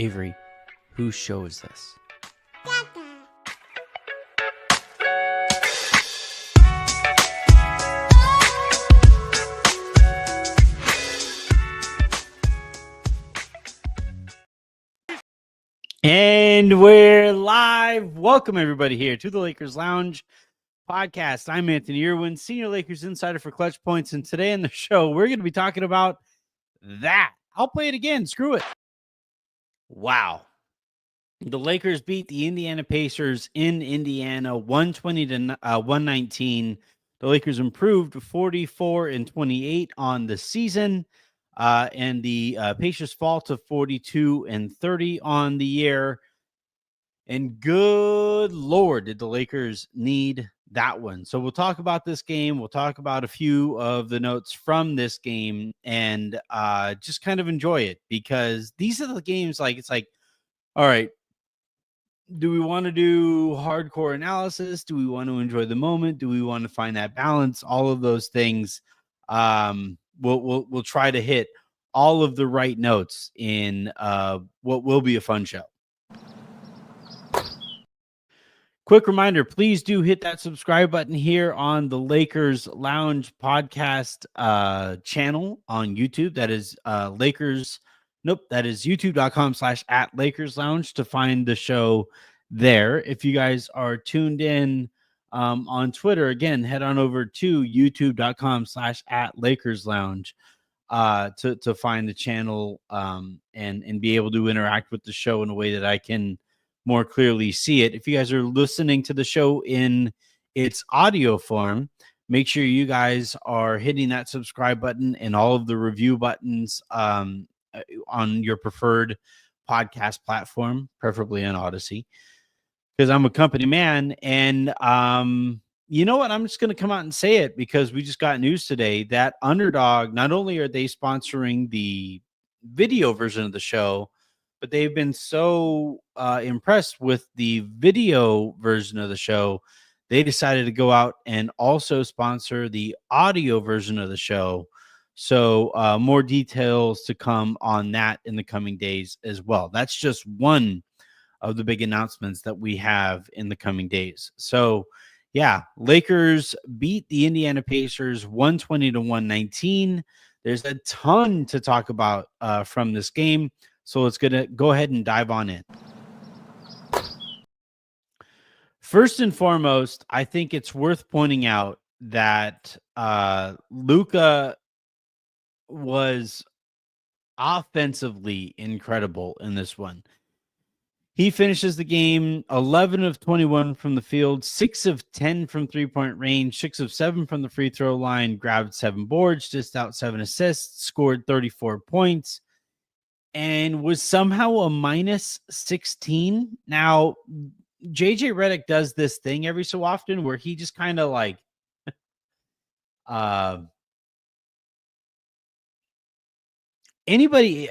Avery, whose show is this? And we're live. Welcome, everybody, here to the Lakers Lounge podcast. I'm Anthony Irwin, Senior Lakers Insider for Clutch Points. And today on the show, we're going to be talking about that. I'll play it again. Screw it. Wow. The Lakers beat the Indiana Pacers in Indiana 120 to 119. The Lakers improved 44-28 on the season. And the Pacers fall to 42-30 on the year. And good Lord, did the Lakers need that one. So we'll talk about this game. We'll talk about a few of the notes from this game and just kind of enjoy it, because these are the games it's like, all right, do we want to do hardcore analysis? Do we want to enjoy the moment? Do we want to find that balance? All of those things. We'll try to hit all of the right notes in what will be a fun show. Quick reminder, please do hit that subscribe button here on the Lakers Lounge podcast channel on YouTube. That is that is youtube.com/@Lakers Lounge to find the show there. If you guys are tuned in on Twitter, again, head on over to youtube.com/@Lakers Lounge to find the channel and be able to interact with the show in a way that I can more clearly see it. If you guys are listening to the show in its audio form, make sure you guys are hitting that subscribe button and all of the review buttons on your preferred podcast platform, preferably on Odyssey, because I'm a company man. And you know what? I'm just going to come out and say it, because we just got news today that Underdog, not only are they sponsoring the video version of the show, but they've been so impressed with the video version of the show, they decided to go out and also sponsor the audio version of the show. So more details to come on that in the coming days as well. That's just one of the big announcements that we have in the coming days. So yeah, Lakers beat the Indiana Pacers 120-119. There's a ton to talk about from this game. So let's go ahead and dive on in. First and foremost, I think it's worth pointing out that Luca was offensively incredible in this one. He finishes the game 11 of 21 from the field, 6 of 10 from three-point range, 6 of 7 from the free throw line, grabbed 7 boards, just out 7 assists, scored 34 points, and was somehow a minus 16. Now, JJ Redick does this thing every so often where he just kind of like anybody,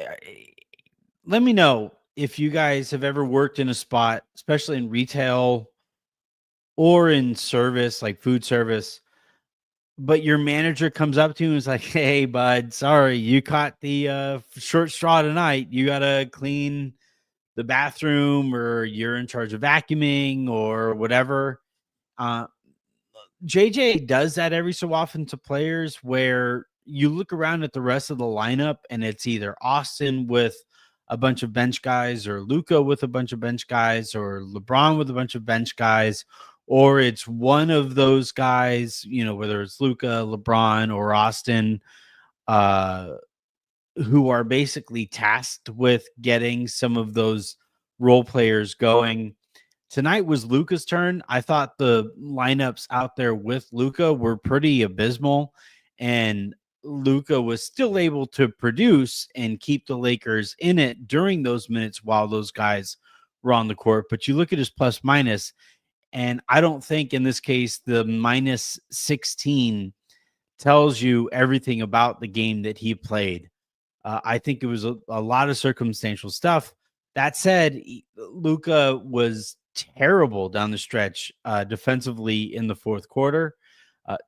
let me know if you guys have ever worked in a spot, especially in retail or in service, like food service, but your manager comes up to you and is like, hey, bud, sorry, you caught the short straw tonight. You got to clean the bathroom, or you're in charge of vacuuming or whatever. JJ does that every so often to players, where you look around at the rest of the lineup and it's either Austin with a bunch of bench guys, or Luca with a bunch of bench guys, or LeBron with a bunch of bench guys, or it's one of those guys, whether it's Luca, LeBron, or Austin, who are basically tasked with getting some of those role players going. Tonight was Luca's turn. I thought the lineups out there with Luca were pretty abysmal, and Luca was still able to produce and keep the Lakers in it during those minutes while those guys were on the court. But you look at his plus minus, and I don't think in this case the minus 16 tells you everything about the game that he played. I think it was a lot of circumstantial stuff. That said, Luca was terrible down the stretch defensively in the fourth quarter.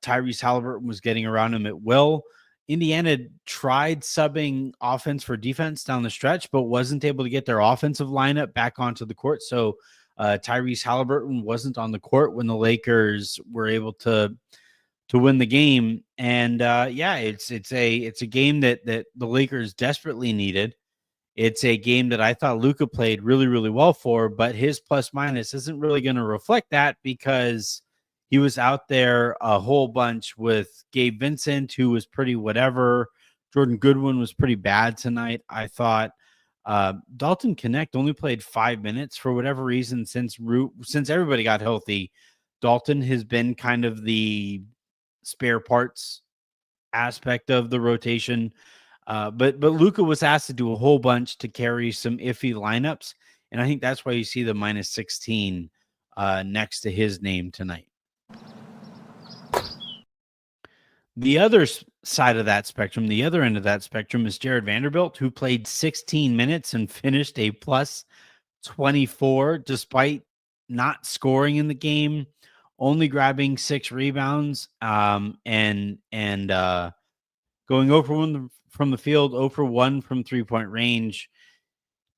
Tyrese Halliburton was getting around him at will. Indiana tried subbing offense for defense down the stretch, but wasn't able to get their offensive lineup back onto the court. So Tyrese Halliburton wasn't on the court when the Lakers were able to win the game. And it's a game that the Lakers desperately needed. It's a game that I thought Luca played really, really well for, but his plus minus isn't really going to reflect that because he was out there a whole bunch with Gabe Vincent, who was pretty whatever. Jordan Goodwin was pretty bad tonight, I thought. Dalton Connect only played 5 minutes for whatever reason since everybody got healthy. Dalton has been kind of the spare parts aspect of the rotation. But Luca was asked to do a whole bunch to carry some iffy lineups, and I think that's why you see the minus 16 next to his name tonight. The other side of that spectrum, the other end of that spectrum, is Jared Vanderbilt, who played 16 minutes and finished a plus 24 despite not scoring in the game, only grabbing 6 rebounds, and going over 1 from the field, 0 for 1 from 3-point range.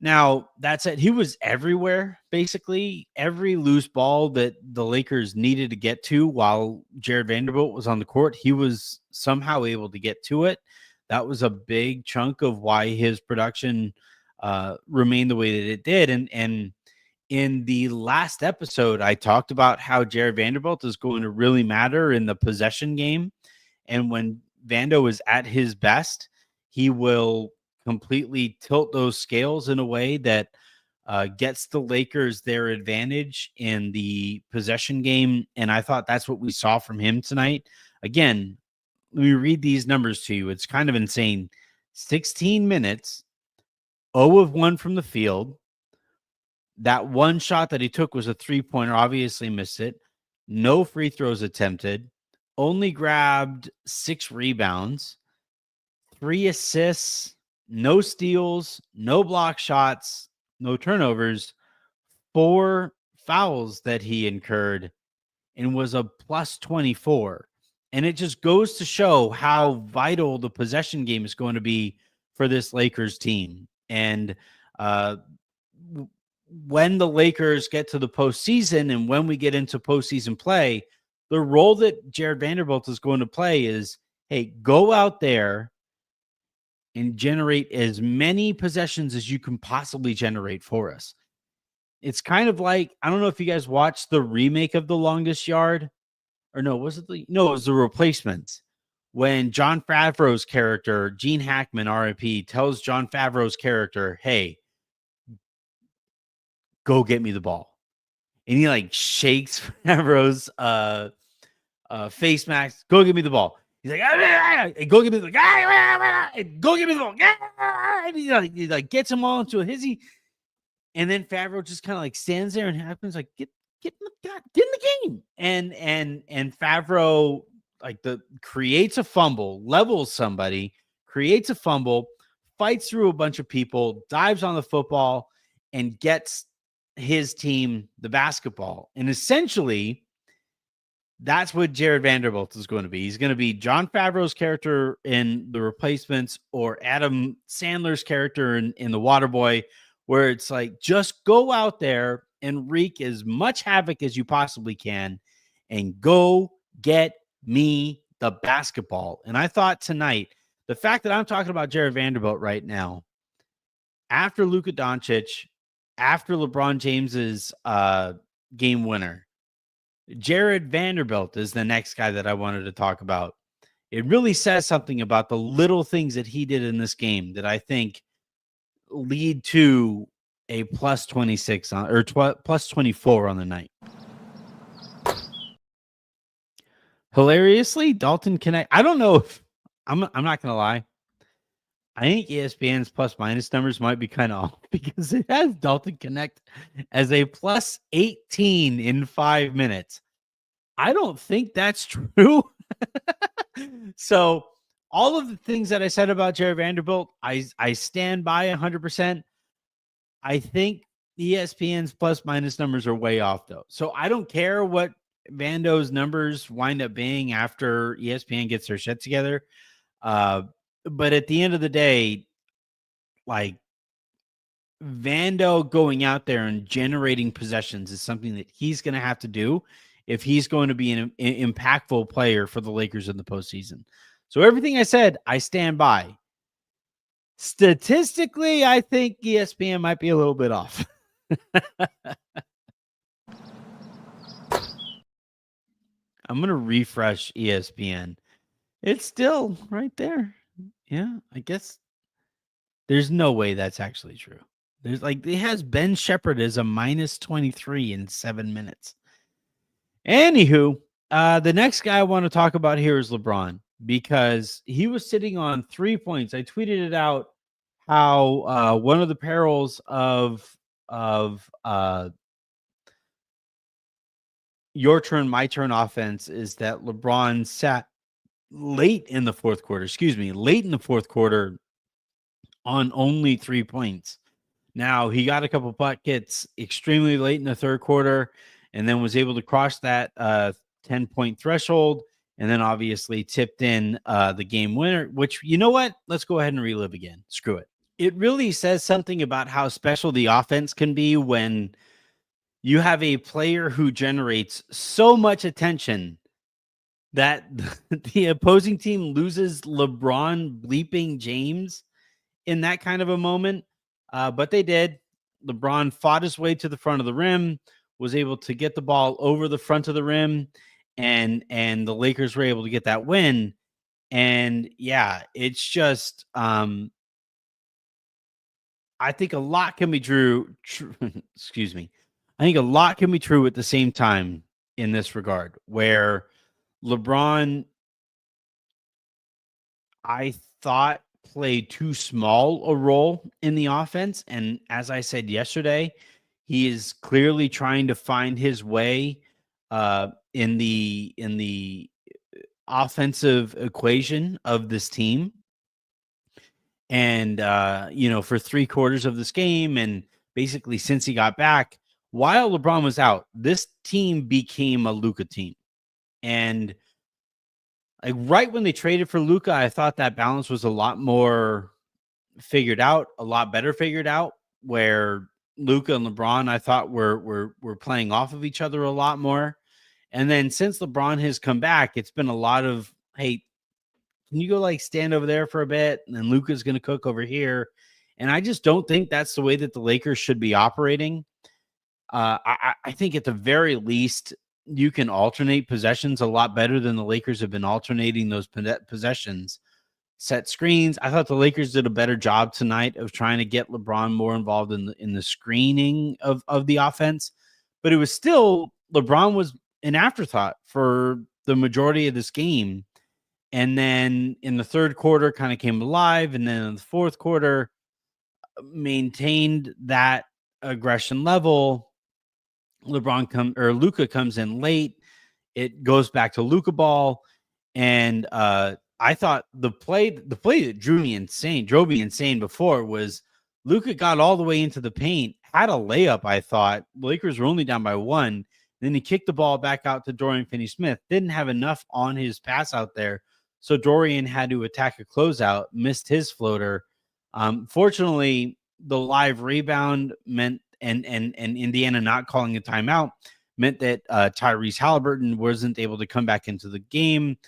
Now, that said, he was everywhere, basically. Every loose ball that the Lakers needed to get to while Jared Vanderbilt was on the court, he was somehow able to get to it. That was a big chunk of why his production remained the way that it did. And in the last episode, I talked about how Jared Vanderbilt is going to really matter in the possession game. And when Vando is at his best, he will completely tilt those scales in a way that gets the Lakers their advantage in the possession game. And I thought that's what we saw from him tonight. Again, let me read these numbers to you. It's kind of insane. 16 minutes, 0 of 1 from the field. That one shot that he took was a 3-pointer, obviously missed it. No free throws attempted. Only grabbed 6 rebounds, 3 assists, no steals, no block shots, no turnovers, 4 fouls that he incurred, and was a plus 24. And it just goes to show how vital the possession game is going to be for this Lakers team. And when the Lakers get to the postseason and when we get into postseason play, the role that Jared Vanderbilt is going to play is, hey, go out there and generate as many possessions as you can possibly generate for us. It's kind of like, I don't know if you guys watched the remake of The Longest Yard, or no, was it it was The Replacements, when Jon Favreau's character, Gene Hackman, RIP, tells Jon Favreau's character, hey, go get me the ball. And he like shakes Favreau's face mask, go get me the ball. He's like, go get me the go get me the ball. And he like gets them all into a hizzy. And then Favreau just kind of like stands there and happens like, get in the game. And Favreau like creates a fumble, levels somebody, creates a fumble, fights through a bunch of people, dives on the football, and gets his team the basketball. And essentially, that's what Jared Vanderbilt is going to be. He's going to be Jon Favreau's character in The Replacements or Adam Sandler's character in The Waterboy, where it's like, just go out there and wreak as much havoc as you possibly can and go get me the basketball. And I thought tonight, the fact that I'm talking about Jared Vanderbilt right now, after Luka Doncic, after LeBron James's game winner, Jared Vanderbilt is the next guy that I wanted to talk about. It really says something about the little things that he did in this game that I think lead to a plus 26 on or plus 24 on the night. Hilariously, Dalton Connect. I don't know if I'm not going to lie. I think ESPN's plus minus numbers might be kind of off because it has Dalton Connect as a plus 18 in 5 minutes. I don't think that's true. So all of the things that I said about Jared Vanderbilt, I stand by 100%. I think ESPN's plus minus numbers are way off though. So I don't care what Vando's numbers wind up being after ESPN gets their shit together. But at the end of the day, like, Vando going out there and generating possessions is something that he's going to have to do if he's going to be an impactful player for the Lakers in the postseason. So everything I said, I stand by. Statistically, I think ESPN might be a little bit off. I'm going to refresh ESPN. It's still right there. Yeah, I guess there's no way that's actually true. There's like, it has Ben Shepherd as a minus 23 in 7 minutes. Anywho, the next guy I want to talk about here is LeBron, because he was sitting on 3 points. I tweeted it out how one of the perils of your turn, my turn offense is that LeBron sat late in the fourth quarter on only 3 points. Now, he got a couple buckets extremely late in the third quarter and then was able to cross that 10-point threshold, and then obviously tipped in the game winner, which, you know what? Let's go ahead and relive again. Screw it. It really says something about how special the offense can be when you have a player who generates so much attention that the opposing team loses LeBron bleeping James in that kind of a moment. But they did. LeBron fought his way to the front of the rim, was able to get the ball over the front of the rim, and the Lakers were able to get that win. And yeah, it's just I think a lot can be true. Excuse me. I think a lot can be true at the same time in this regard, where LeBron, I thought, played too small a role in the offense. And as I said yesterday, he is clearly trying to find his way in the offensive equation of this team. And for 3 quarters of this game, and basically since he got back, while LeBron was out, this team became a Luca team. And like right when they traded for Luca, I thought that balance was a lot more figured out, a lot better figured out, where Luca and LeBron, I thought, were playing off of each other a lot more. And then since LeBron has come back, it's been a lot of, hey, can you go like stand over there for a bit? And then Luca's going to cook over here. And I just don't think that's the way that the Lakers should be operating. I think at the very least, you can alternate possessions a lot better than the Lakers have been alternating those possessions. Set screens. I thought the Lakers did a better job tonight of trying to get LeBron more involved in the screening of the offense. But it was still, LeBron was an afterthought for the majority of this game. And then in the third quarter kind of came alive. And then in the fourth quarter, maintained that aggression level. Luca comes in late. It goes back to Luca ball. And I thought the play that drove me insane before was Luca got all the way into the paint, had a layup. I thought the Lakers were only down by 1. Then he kicked the ball back out to Dorian Finney-Smith. Didn't have enough on his pass out there. So Dorian had to attack a closeout, missed his floater. Fortunately, the live rebound meant, and Indiana not calling a timeout meant that Tyrese Halliburton wasn't able to come back into the game.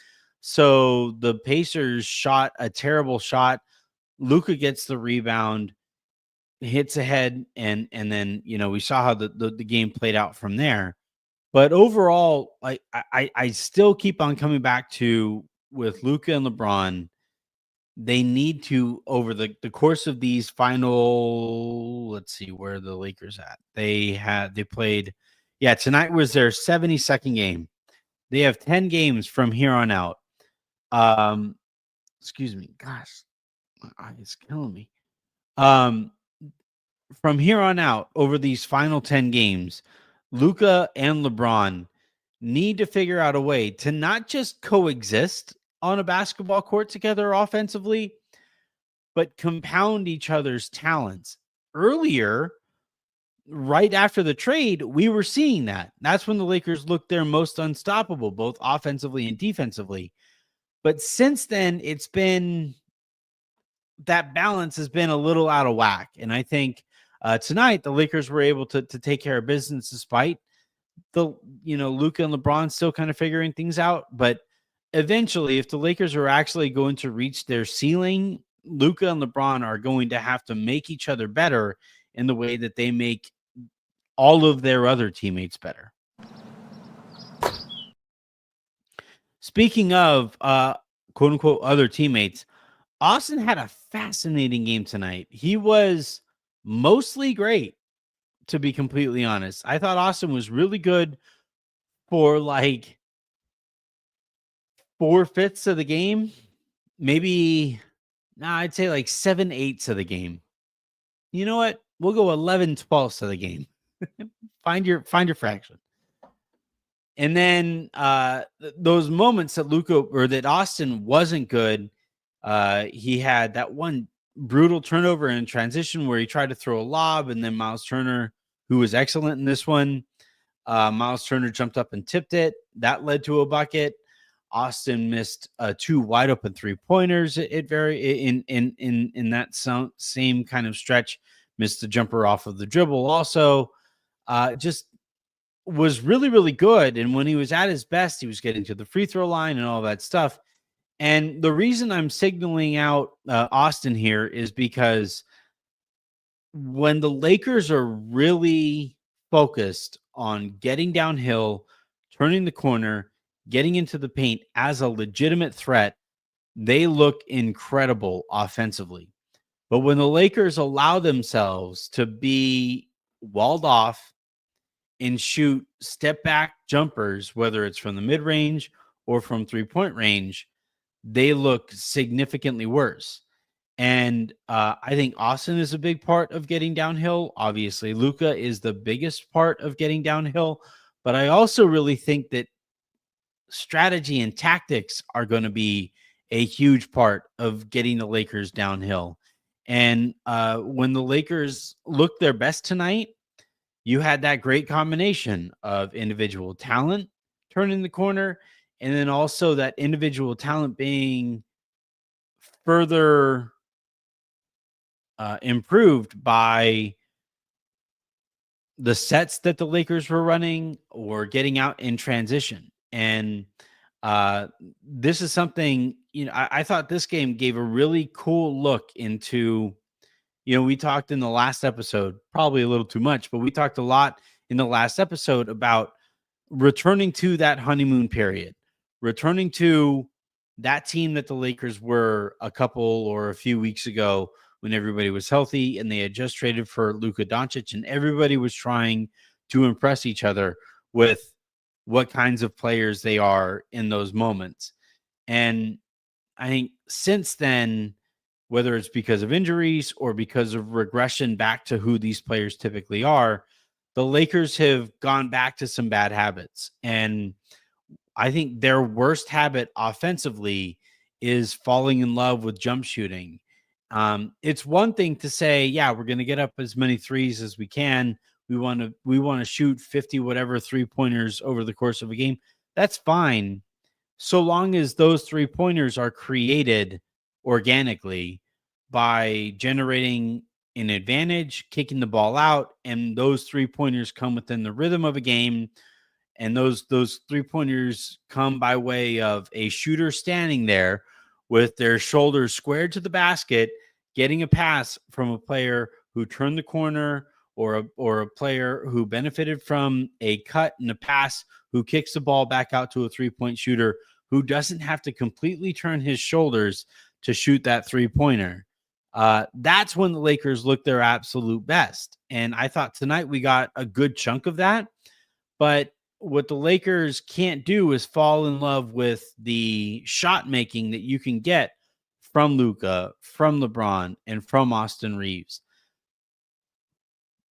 So the Pacers shot a terrible shot. Luka gets the rebound, hits ahead, and then we saw how the game played out from there. But overall, I still keep on coming back to, with Luka and LeBron, they need to, over the course of these final, let's see where the Lakers at. They played, tonight was their 72nd game. They have 10 games from here on out. Excuse me. Gosh, my eye is killing me. From here on out, over these final 10 games, Luka and LeBron need to figure out a way to not just coexist on a basketball court together offensively, but compound each other's talents. Earlier, right after the trade, we were seeing that. That's when the Lakers looked their most unstoppable, both offensively and defensively. But since then, it's been that balance has been a little out of whack. And I think tonight the Lakers were able to take care of business despite the Luca and LeBron still kind of figuring things out. But eventually, if the Lakers are actually going to reach their ceiling, Luca and LeBron are going to have to make each other better in the way that they make all of their other teammates better. Speaking of quote unquote other teammates, Austin had a fascinating game tonight. He was mostly great, to be completely honest. I thought Austin was really good for like 4/5 of the game. Maybe, I'd say like 7/8 of the game. You know what? We'll go 11/12 of the game. Find your fraction. And then those moments that Luca or that Austin wasn't good, he had that one brutal turnover in transition where he tried to throw a lob, and then Miles Turner, who was excellent in this one, Miles Turner jumped up and tipped it. That led to a bucket. Austin missed 2 wide open 3-pointers. In that same kind of stretch, missed the jumper off of the dribble. Also, just was really, really good. And when he was at his best, he was getting to the free throw line and all that stuff. And the reason I'm signaling out Austin here is because when the Lakers are really focused on getting downhill, turning the corner, getting into the paint as a legitimate threat, they look incredible offensively. But when the Lakers allow themselves to be walled off and shoot step back jumpers, whether it's from the mid range or from 3-point range, they look significantly worse. And I think Austin is a big part of getting downhill. Obviously, Luca is the biggest part of getting downhill. But I also really think that strategy and tactics are going to be a huge part of getting the Lakers downhill. And when the Lakers looked their best tonight, you had that great combination of individual talent turning the corner, and then also that individual talent being further improved by the sets that the Lakers were running or getting out in transition. And this is something, I thought this game gave a really cool look into, we talked in the last episode, probably a little too much, but we talked a lot in the last episode about returning to that honeymoon period, returning to that team that the Lakers were a couple or a few weeks ago when everybody was healthy and they had just traded for Luka Doncic and everybody was trying to impress each other with what kinds of players they are in those moments. And I think since then, whether it's because of injuries or because of regression back to who these players typically are, the Lakers have gone back to some bad habits. And I think their worst habit offensively is falling in love with jump shooting. It's one thing to say, yeah, we're going to get up as many threes as we can. We want to shoot 50 whatever 3-pointers over the course of a game. That's fine, so long as those 3-pointers are created organically by generating an advantage, kicking the ball out, and those 3-pointers come within the rhythm of a game. And those 3-pointers come by way of a shooter standing there with their shoulders squared to the basket, getting a pass from a player who turned the corner or a player who benefited from a cut and a pass, who kicks the ball back out to a 3-point shooter who doesn't have to completely turn his shoulders to shoot that 3-pointer. That's when the Lakers look their absolute best. And I thought tonight we got a good chunk of that. But what the Lakers can't do is fall in love with the shot making that you can get from Luca, from LeBron, and from Austin Reaves.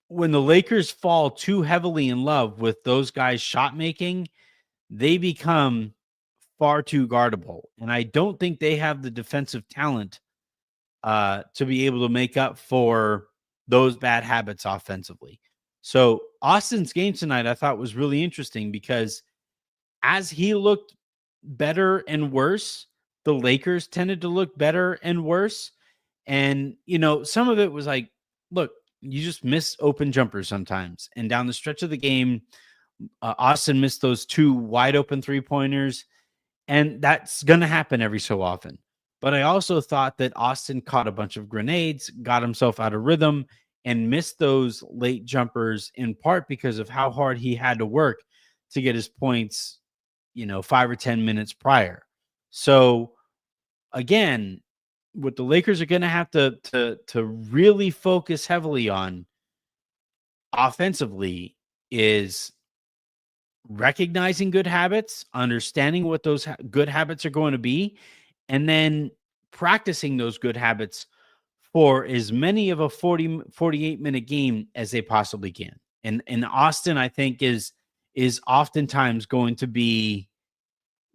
When the Lakers fall too heavily in love with those guys' shot making, they become far too guardable. And I don't think they have the defensive talent to be able to make up for those bad habits offensively. So Austin's game tonight, I thought, was really interesting because as he looked better and worse, the Lakers tended to look better and worse. And, some of it was like, look, you just miss open jumpers sometimes. And down the stretch of the game, Austin missed those 2 wide open 3-pointers. And that's going to happen every so often. But I also thought that Austin caught a bunch of grenades, got himself out of rhythm, and missed those late jumpers in part because of how hard he had to work to get his points, 5 or 10 minutes prior. So again, what the Lakers are going to have to really focus heavily on offensively is recognizing good habits, understanding what those good habits are going to be, and then practicing those good habits for as many of a 48-minute game as they possibly can. And Austin, I think, is oftentimes going to be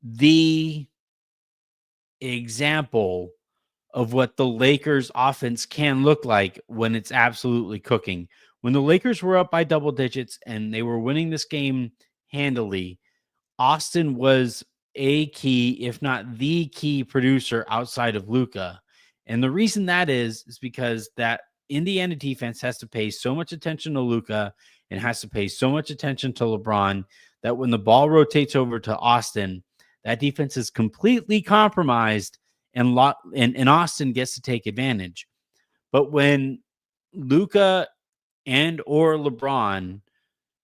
the example of what the Lakers offense can look like when it's absolutely cooking. When the Lakers were up by double digits and they were winning this game handily, Austin was a key, if not the key producer outside of Luca. And the reason that is because that Indiana defense has to pay so much attention to Luca and has to pay so much attention to LeBron that when the ball rotates over to Austin, that defense is completely compromised and Austin gets to take advantage. But when Luca and or LeBron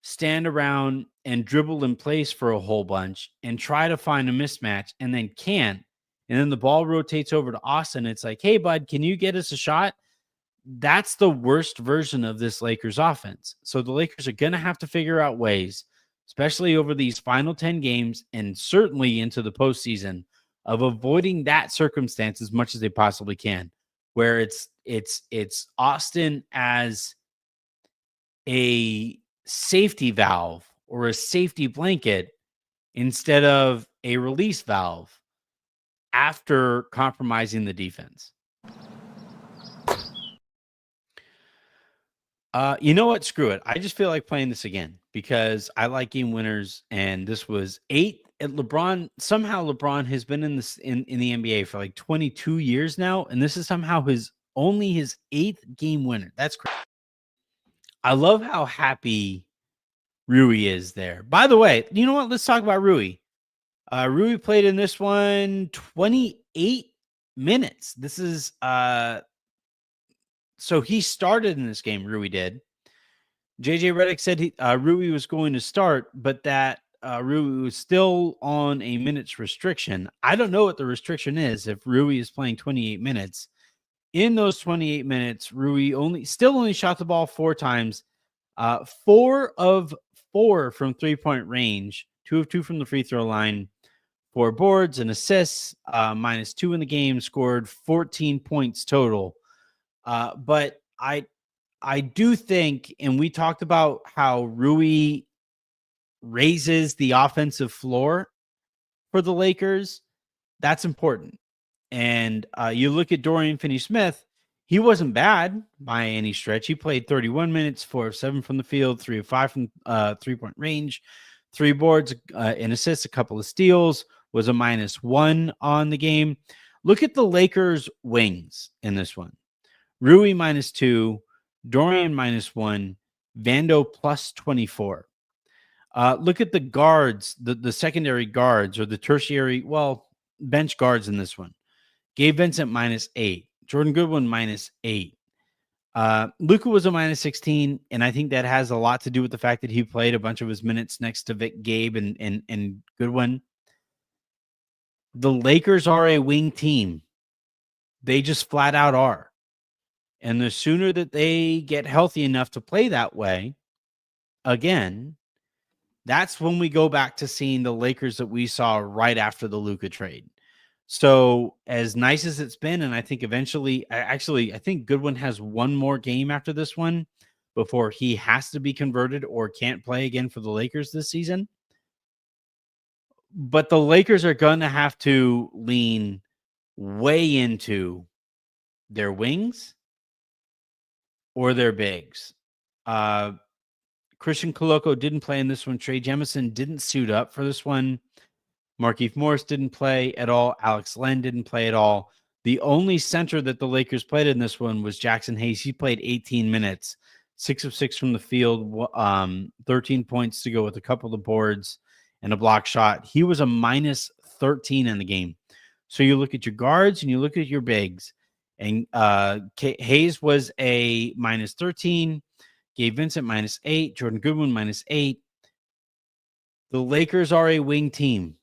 stand around and dribble in place for a whole bunch and try to find a mismatch and then can't, and then the ball rotates over to Austin, it's like, hey, bud, can you get us a shot? That's the worst version of this Lakers offense. So the Lakers are going to have to figure out ways, especially over these final 10 games and certainly into the postseason, of avoiding that circumstance as much as they possibly can, where it's Austin as a safety valve or a safety blanket instead of a release valve after compromising the defense. You know what? Screw it. I just feel like playing this again because I like game winners, and this was 8. LeBron has been in this in the NBA for like 22 years now, and this is somehow only his 8th game winner. That's crazy. I love how happy Rui is there. By the way, you know what? Let's talk about Rui. Rui played in this one 28 minutes. This is so he started in this game. Rui did. JJ Redick said Rui was going to start, but that Rui was still on a minutes restriction. I don't know what the restriction is if Rui is playing 28 minutes. In those 28 minutes, Rui only shot the ball 4 times. 4 of 4 from 3-point range, 2 of 2 from the free throw line, 4 boards and assists, -2 in the game, scored 14 points total. But I do think, and we talked about how Rui raises the offensive floor for the Lakers. That's important. And you look at Dorian Finney-Smith, he wasn't bad by any stretch. He played 31 minutes, 4 of 7 from the field, 3 of 5 from 3-point range, 3 boards, an assist, a couple of steals, was a -1 on the game. Look at the Lakers' wings in this one. Rui -2, Dorian -1, Vando +24. Look at the guards, the secondary guards or the tertiary, bench guards in this one. Gabe Vincent -8, Jordan Goodwin -8. Luca was a -16, and I think that has a lot to do with the fact that he played a bunch of his minutes next to Gabe and Goodwin. The Lakers are a wing team. They just flat out are. And the sooner that they get healthy enough to play that way, again, that's when we go back to seeing the Lakers that we saw right after the Luka trade. So as nice as it's been, and I think eventually, I think Goodwin has one more game after this one before he has to be converted or can't play again for the Lakers this season. But the Lakers are going to have to lean way into their wings or their bigs. Christian Coloco didn't play in this one. Trey Jemison didn't suit up for this one. Markieff Morris didn't play at all. Alex Len didn't play at all. The only center that the Lakers played in this one was Jackson Hayes. He played 18 minutes, 6 of 6 from the field, 13 points to go with a couple of boards and a block shot. He was a minus 13 in the game. So you look at your guards and you look at your bigs, and Hayes was a minus 13, Gabe Vincent minus 8, Jordan Goodwin minus 8. The Lakers are a wing team.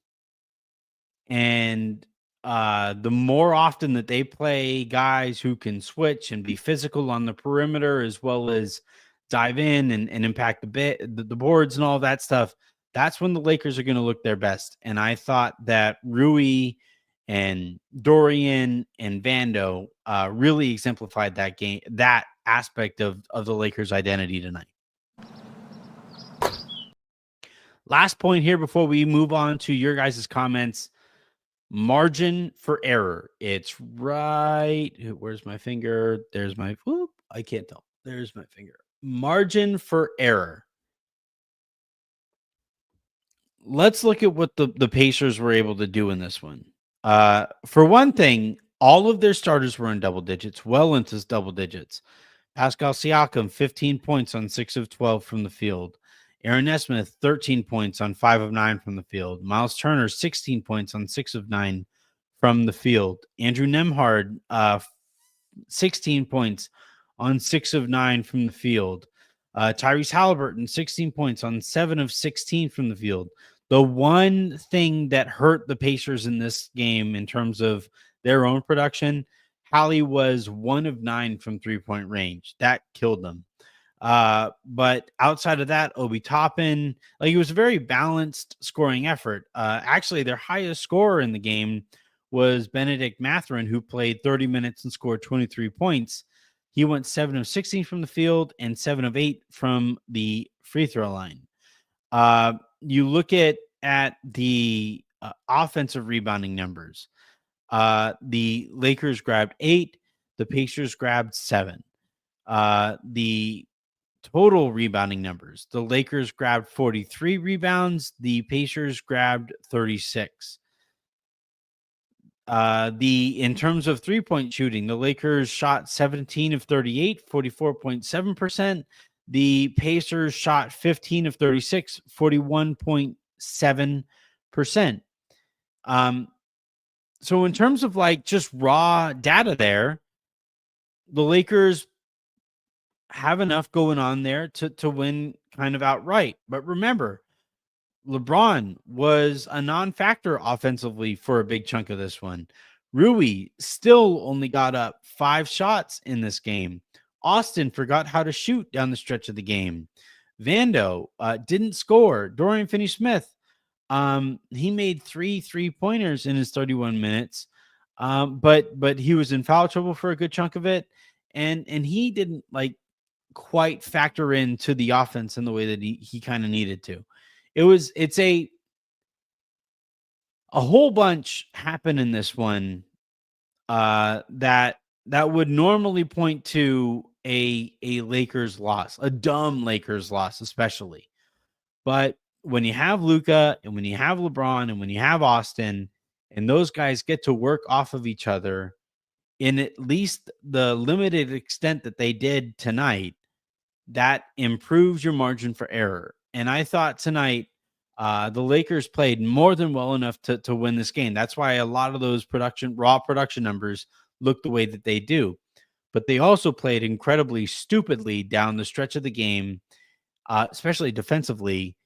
And the more often that they play guys who can switch and be physical on the perimeter, as well as dive in and impact the boards and all that stuff, that's when the Lakers are going to look their best. And I thought that Rui and Dorian and Vando really exemplified that game, that aspect of the Lakers' identity tonight. Last point here before we move on to your guys' comments. Margin for error. It's right. Where's my finger? There's my. Whoop, I can't tell. There's my finger. Margin for error. Let's look at what the Pacers were able to do in this one. For one thing, all of their starters were in double digits, well into double digits. Pascal Siakam, 15 points on 6 of 12 from the field. Aaron Nesmith, 13 points on 5 of 9 from the field. Miles Turner, 16 points on 6 of 9 from the field. Andrew Nembhard, 16 points on 6 of 9 from the field. Tyrese Halliburton, 16 points on 7 of 16 from the field. The one thing that hurt the Pacers in this game in terms of their own production, Hallie was 1 of 9 from three-point range. That killed them. But outside of that, Obi Toppin, it was a very balanced scoring effort. Actually, their highest scorer in the game was Benedict Mathurin, who played 30 minutes and scored 23 points. He went 7 of 16 from the field and 7 of 8 from the free throw line. You look at the offensive rebounding numbers. The Lakers grabbed 8. The Pacers grabbed 7. The total rebounding numbers. The Lakers grabbed 43 rebounds. The Pacers grabbed 36. In terms of three-point shooting, the Lakers shot 17 of 38, 44.7%. The Pacers shot 15 of 36, 41.7%. So in terms of just raw data there, the Lakers have enough going on there to win kind of outright. But remember, LeBron was a non-factor offensively for a big chunk of this one. Rui still only got up 5 shots in this game. Austin forgot how to shoot down the stretch of the game. Vando didn't score. Dorian Finney-Smith, he made 3 3-pointers in his 31 minutes. But he was in foul trouble for a good chunk of it. And he didn't quite factor into the offense in the way that he kind of needed to. It's a whole bunch happened in this one that would normally point to a Lakers loss, a dumb Lakers loss, especially. But when you have Luca and when you have LeBron and when you have Austin and those guys get to work off of each other in at least the limited extent that they did tonight, that improves your margin for error. And I thought tonight the Lakers played more than well enough to win this game. That's why a lot of those raw production numbers look the way that they do. But they also played incredibly stupidly down the stretch of the game, especially defensively,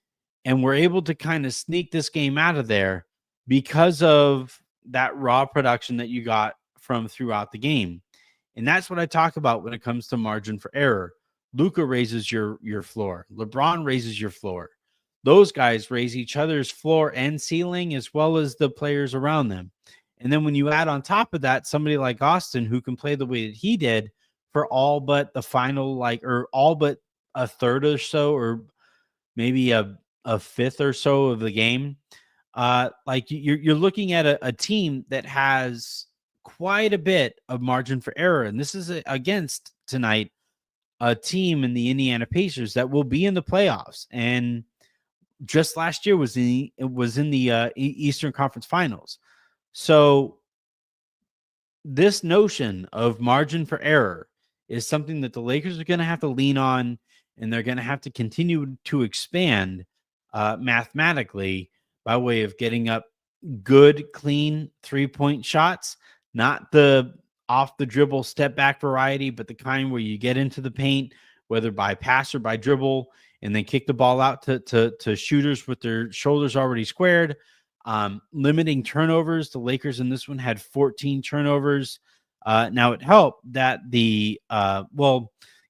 and were able to kind of sneak this game out of there because of that raw production that you got from throughout the game. And that's what I talk about when it comes to margin for error. Luca raises your floor. LeBron raises your floor. Those guys raise each other's floor and ceiling as well as the players around them. And then when you add on top of that, somebody like Austin who can play the way that he did for all but the final, or all but a third or so, or maybe a fifth or so of the game, you're looking at a team that has quite a bit of margin for error. And this is against tonight a team in the Indiana Pacers that will be in the playoffs. And just last year was in the Eastern Conference Finals. So this notion of margin for error is something that the Lakers are going to have to lean on, and they're going to have to continue to expand mathematically by way of getting up good, clean 3-point shots, not the off the dribble step back variety, but the kind where you get into the paint, whether by pass or by dribble, and then kick the ball out to shooters with their shoulders already squared. Limiting turnovers. The Lakers in this one had 14 turnovers. Now it helped that the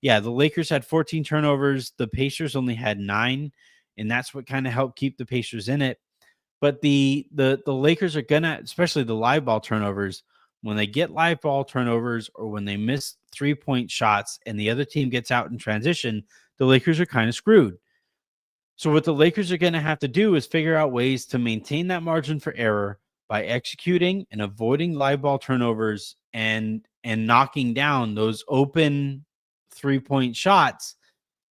Lakers had 14 turnovers. The Pacers only had 9, and that's what kind of helped keep the Pacers in it. But the Lakers are gonna, especially the live ball turnovers, when they get live ball turnovers or when they miss 3-point shots and the other team gets out in transition, the Lakers are kind of screwed. So what the Lakers are going to have to do is figure out ways to maintain that margin for error by executing and avoiding live ball turnovers and knocking down those open 3-point shots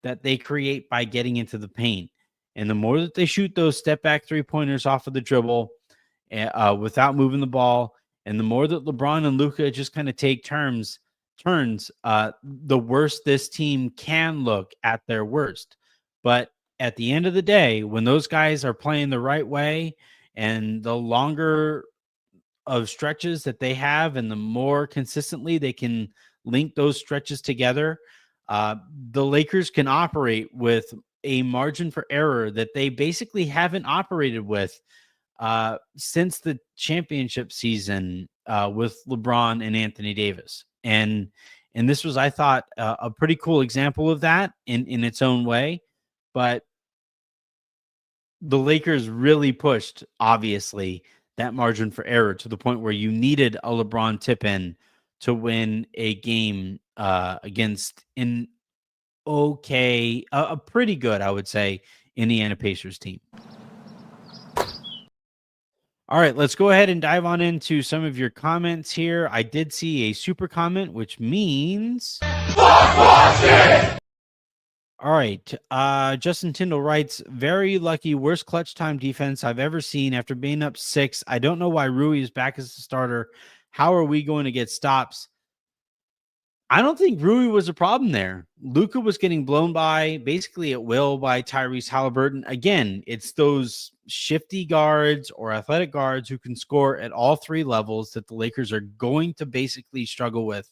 that they create by getting into the paint. And the more that they shoot those step back 3-pointers off of the dribble without moving the ball, and the more that LeBron and Luca just kind of take turns, the worse this team can look at their worst. But at the end of the day, when those guys are playing the right way and the longer of stretches that they have and the more consistently they can link those stretches together, the Lakers can operate with a margin for error that they basically haven't operated with since the championship season with LeBron and Anthony Davis. And this was, I thought, a pretty cool example of that in its own way. But the Lakers really pushed, obviously, that margin for error to the point where you needed a LeBron tip-in to win a game against a pretty good, I would say, Indiana Pacers team. All right, let's go ahead and dive on into some of your comments here. I did see a super comment, which means... All right. Justin Tyndall writes, very lucky, worst clutch time defense I've ever seen after being up 6. I don't know why Rui is back as the starter. How are we going to get stops? I don't think Rui was a problem there. Luca was getting blown by basically at will by Tyrese Halliburton. Again, it's those shifty guards or athletic guards who can score at all 3 levels that the Lakers are going to basically struggle with.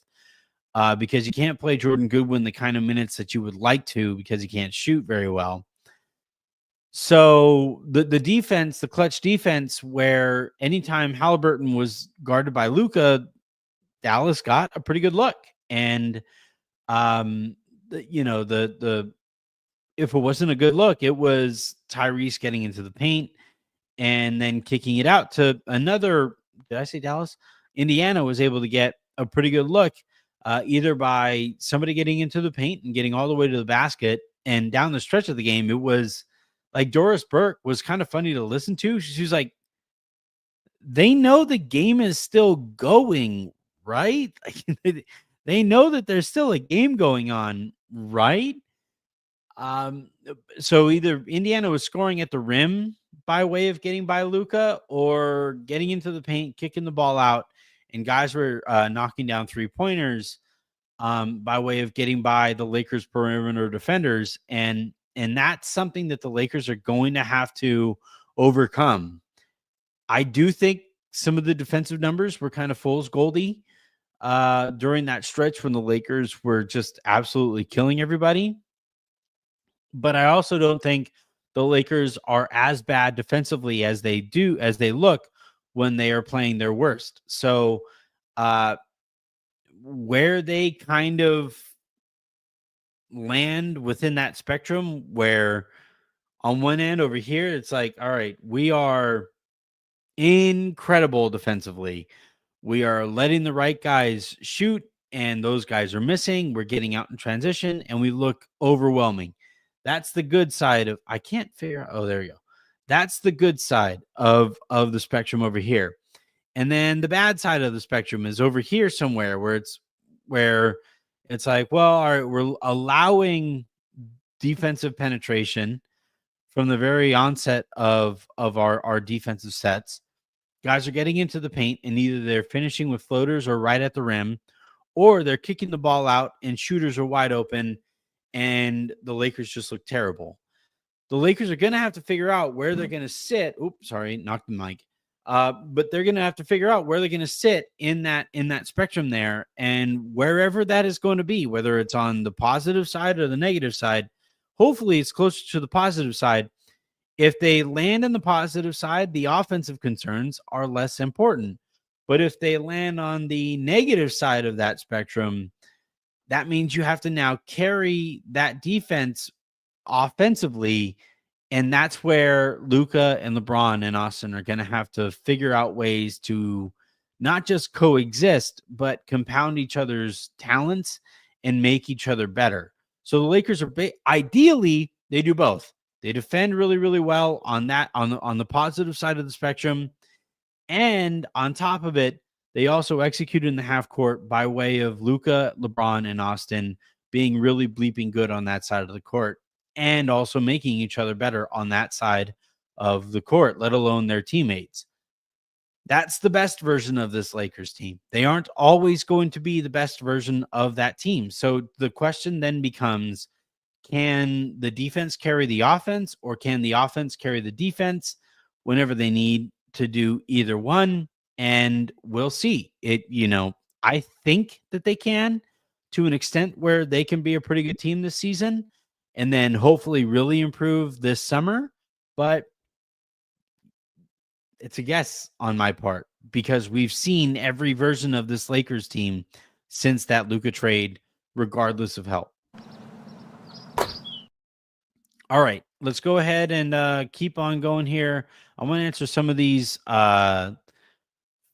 Because you can't play Jordan Goodwin the kind of minutes that you would like to because he can't shoot very well. So the defense, the clutch defense, where anytime Halliburton was guarded by Luca, Dallas got a pretty good look. And, if it wasn't a good look, it was Tyrese getting into the paint and then kicking it out to another, did I say Dallas? Indiana was able to get a pretty good look. Either by somebody getting into the paint and getting all the way to the basket, and down the stretch of the game, it was like Doris Burke was kind of funny to listen to. She was like, they know the game is still going, right? They know that there's still a game going on, right? So either Indiana was scoring at the rim by way of getting by Luca or getting into the paint, kicking the ball out, and guys were knocking down 3-pointers by way of getting by the Lakers perimeter defenders. And that's something that the Lakers are going to have to overcome. I do think some of the defensive numbers were kind of fool's goldy during that stretch when the Lakers were just absolutely killing everybody. But I also don't think the Lakers are as bad defensively as they look when they are playing their worst. So where they kind of land within that spectrum, where on one end over here, it's like, all right, we are incredible defensively. We are letting the right guys shoot, and those guys are missing. We're getting out in transition, and we look overwhelming. That's the good side of, I can't figure out. Oh, there you go. That's the good side of the spectrum over here. And then the bad side of the spectrum is over here somewhere where it's like, well, all right, we're allowing defensive penetration from the very onset of our defensive sets. Guys are getting into the paint, and either they're finishing with floaters or right at the rim, or they're kicking the ball out and shooters are wide open, and the Lakers just look terrible. The Lakers are going to have to figure out where they're going to sit. Oops, sorry, knocked the mic. But they're going to have to figure out where they're going to sit in that spectrum there, and wherever that is going to be, whether it's on the positive side or the negative side. Hopefully, it's closer to the positive side. If they land on the positive side, the offensive concerns are less important. But if they land on the negative side of that spectrum, that means you have to now carry that defense offensively. And that's where Luca and LeBron and Austin are going to have to figure out ways to not just coexist, but compound each other's talents and make each other better. So the Lakers are ideally, they do both. They defend really, really well on that, on the positive side of the spectrum. And on top of it, they also execute in the half court by way of Luca, LeBron, and Austin being really bleeping good on that side of the court, and also making each other better on that side of the court, let alone their teammates. That's the best version of this Lakers team. They aren't always going to be the best version of that team. So the question then becomes, can the defense carry the offense, or can the offense carry the defense whenever they need to do either one? And we'll see. I think that they can, to an extent where they can be a pretty good team this season and then hopefully really improve this summer. But it's a guess on my part, because we've seen every version of this Lakers team since that Luka trade, regardless of help. All right, let's go ahead and keep on going here. I want to answer some of these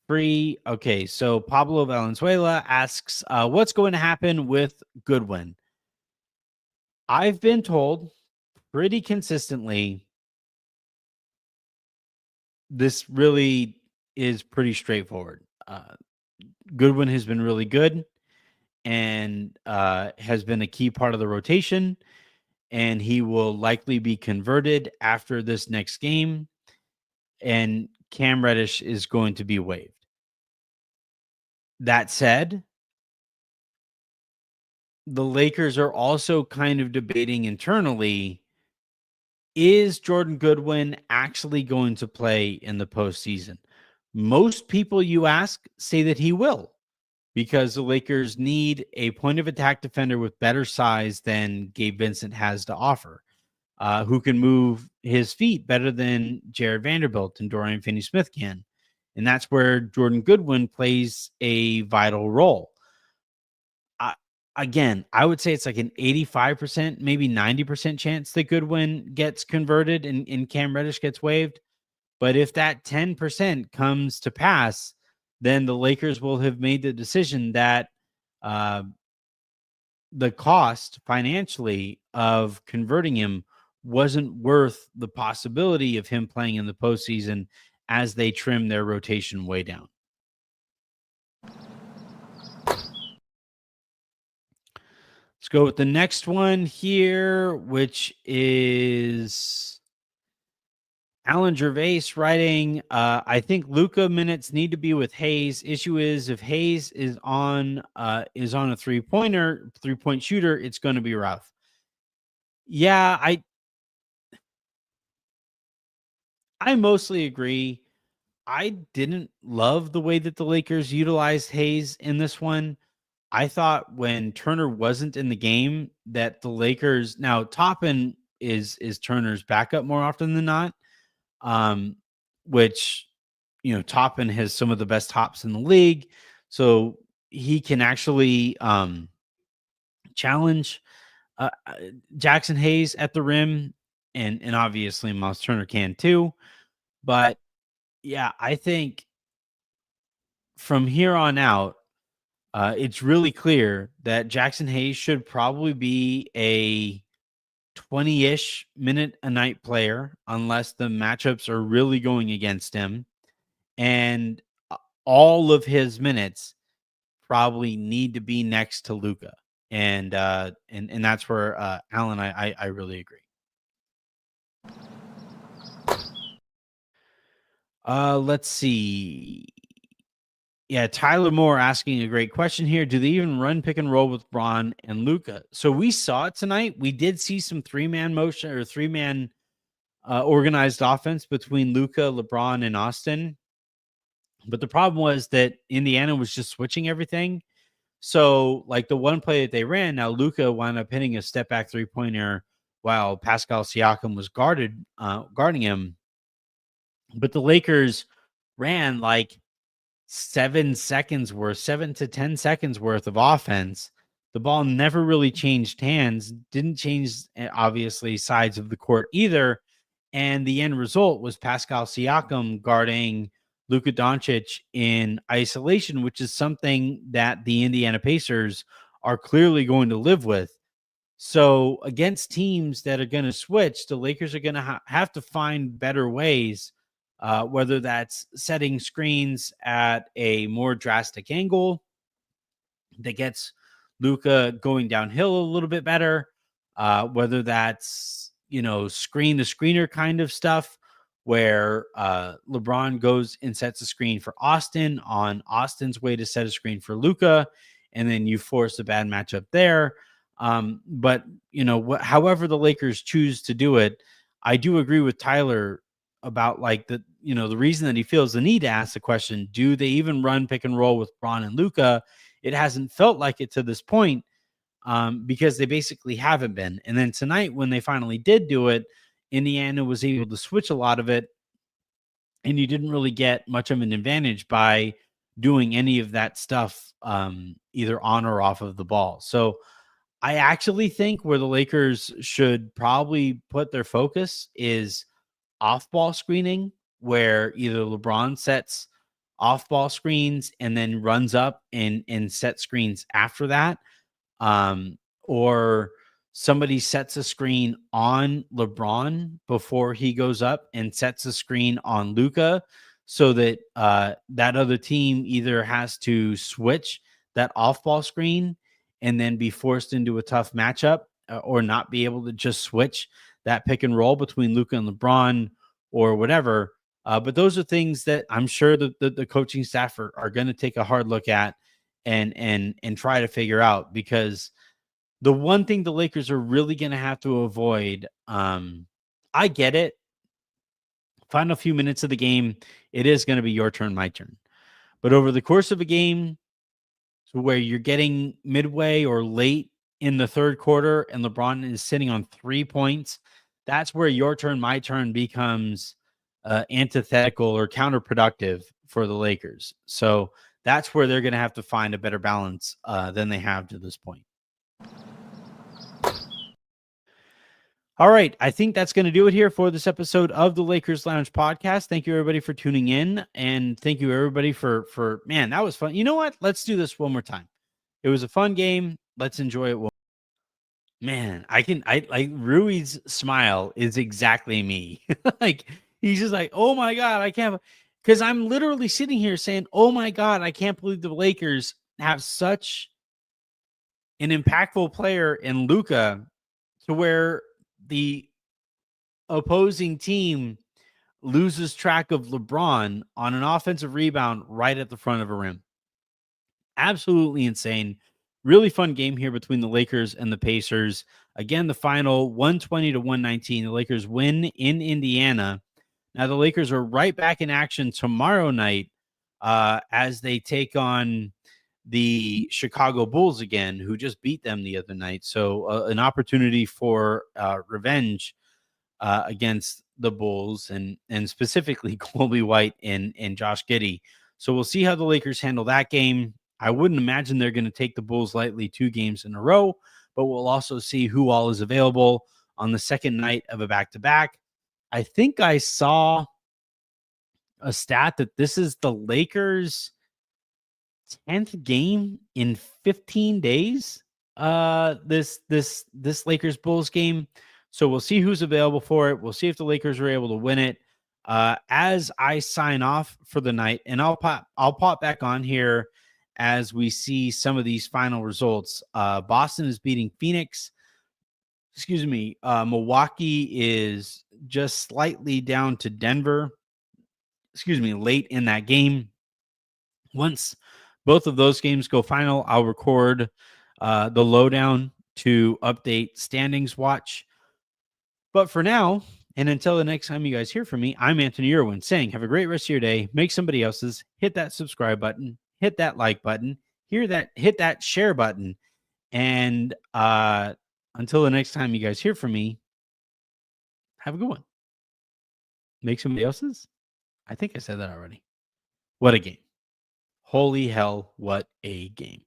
free. Okay, so Pablo Valenzuela asks, what's going to happen with Goodwin? I've been told pretty consistently this really is pretty straightforward. Goodwin has been really good and has been a key part of the rotation, and he will likely be converted after this next game, and Cam Reddish is going to be waived. That said, the Lakers are also kind of debating internally, is Jordan Goodwin actually going to play in the postseason? Most people you ask say that he will, because the Lakers need a point of attack defender with better size than Gabe Vincent has to offer, who can move his feet better than Jared Vanderbilt and Dorian Finney-Smith can. And that's where Jordan Goodwin plays a vital role. Again, I would say it's like an 85%, maybe 90% chance that Goodwin gets converted and Cam Reddish gets waived. But if that 10% comes to pass, then the Lakers will have made the decision that the cost financially of converting him wasn't worth the possibility of him playing in the postseason as they trim their rotation way down. Let's go with the next one here, which is Alan Gervais writing, I think Luka minutes need to be with Hayes. Issue is, if Hayes is on a 3-point shooter, it's going to be rough. Yeah, I mostly agree. I didn't love the way that the Lakers utilized Hayes in this one. I thought when Turner wasn't in the game that the Lakers, now Toppin is Turner's backup more often than not, which, Toppin has some of the best hops in the league, so he can actually challenge Jackson Hayes at the rim, and obviously Miles Turner can too. But yeah, I think from here on out, it's really clear that Jackson Hayes should probably be a 20-ish minute a night player, unless the matchups are really going against him. And all of his minutes probably need to be next to Luca. And that's where, Alan, I really agree. Let's see. Yeah, Tyler Moore asking a great question here. Do they even run pick and roll with Bron and Luca? So we saw it tonight. We did see some three-man motion or three-man organized offense between Luca, LeBron, and Austin. But the problem was that Indiana was just switching everything. So, like the one play that they ran, now Luca wound up hitting a step back 3-pointer while Pascal Siakam was guarding him. But the Lakers ran like 7 to 10 seconds worth of offense. The ball never really changed hands, didn't change, obviously, sides of the court either. And the end result was Pascal Siakam guarding Luka Doncic in isolation, which is something that the Indiana Pacers are clearly going to live with. So against teams that are going to switch, the Lakers are going to have to find better ways, whether that's setting screens at a more drastic angle that gets Luka going downhill a little bit better, whether that's, screen the screener kind of stuff where LeBron goes and sets a screen for Austin on Austin's way to set a screen for Luka, and then you force a bad matchup there. But however the Lakers choose to do it, I do agree with Tyler about like the reason that he feels the need to ask the question, do they even run pick and roll with Bron and Luka? It hasn't felt like it to this point, because they basically haven't been. And then tonight, when they finally did do it, Indiana was able to switch a lot of it, and you didn't really get much of an advantage by doing any of that stuff, either on or off of the ball. So I actually think where the Lakers should probably put their focus is off-ball screening, where either LeBron sets off-ball screens and then runs up and set screens after that, or somebody sets a screen on LeBron before he goes up and sets a screen on Luca, so that that other team either has to switch that off-ball screen and then be forced into a tough matchup, or not be able to just switch that pick and roll between Luca and LeBron or whatever. But those are things that I'm sure that the coaching staff are going to take a hard look at and try to figure out, because the one thing the Lakers are really going to have to avoid, I get it. Final few minutes of the game, it is going to be your turn, my turn. But over the course of a game, so where you're getting midway or late in the third quarter and LeBron is sitting on 3 points, that's where your turn, my turn becomes antithetical or counterproductive for the Lakers. So that's where they're going to have to find a better balance than they have to this point. All right. I think that's going to do it here for this episode of the Lakers Lounge podcast. Thank you, everybody, for tuning in. And thank you, everybody, for man, that was fun. You know what? Let's do this one more time. It was a fun game. Let's enjoy it. Man, I like Rui's smile is exactly me. Like, he's just like, oh my God, I can't, because I'm literally sitting here saying, oh my God, I can't believe the Lakers have such an impactful player in Luca, to where the opposing team loses track of LeBron on an offensive rebound right at the front of a rim. Absolutely insane. Really fun game here between the Lakers and the Pacers. Again, the final 120 to 119. The Lakers win in Indiana. Now the Lakers are right back in action tomorrow night, as they take on the Chicago Bulls again, who just beat them the other night. So an opportunity for revenge against the Bulls, and specifically Colby White and Josh Giddey. So we'll see how the Lakers handle that game. I wouldn't imagine they're going to take the Bulls lightly 2 games in a row, but we'll also see who all is available on the second night of a back-to-back. I think I saw a stat that this is the Lakers' 10th game in 15 days. This Lakers Bulls game. So we'll see who's available for it. We'll see if the Lakers are able to win it. As I sign off for the night, and I'll pop back on here as we see some of these final results. Boston is beating Phoenix. Excuse me. Milwaukee is just slightly down to Denver. late in that game. Once both of those games go final, I'll record the lowdown to update standings watch. But for now, and until the next time you guys hear from me, I'm Anthony Irwin saying have a great rest of your day. Make somebody else's. Hit that subscribe button. Hit that like button. Hit that share button. And until the next time you guys hear from me, have a good one. Make somebody else's. I think I said that already. What a game. Holy hell, what a game.